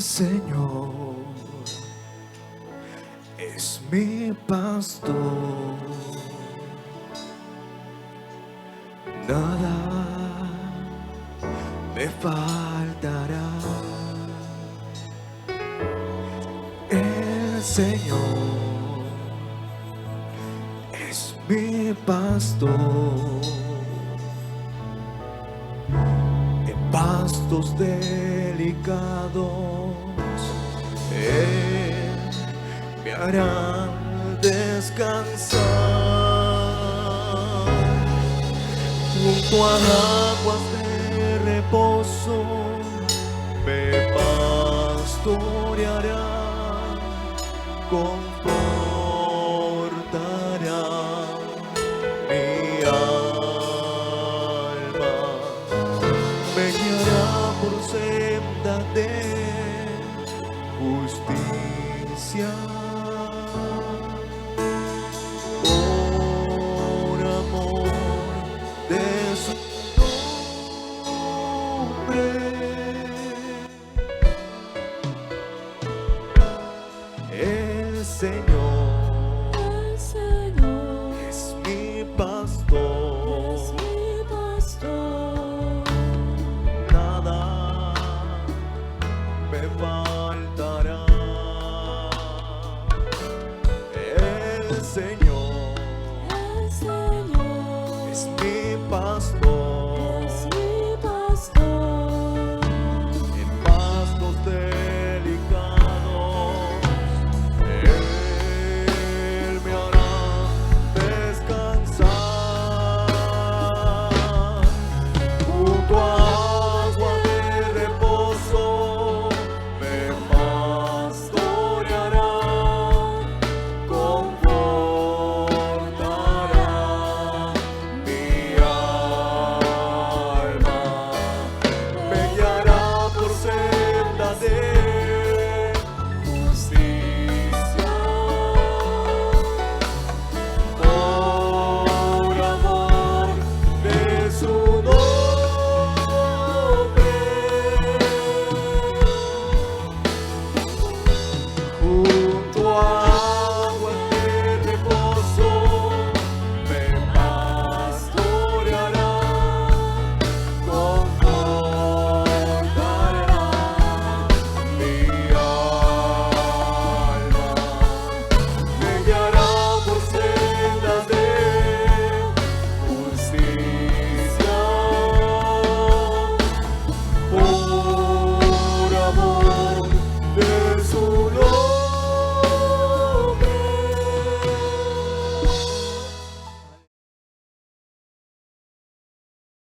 Señor es mi pastor, nada me faltará. El Señor es mi pastor, en pastos delicados Él me hará descansar, junto a aguas de reposo me pastoreará, confortará mi alma, me guiará por senda de justicia, por amor de su nombre. El Señor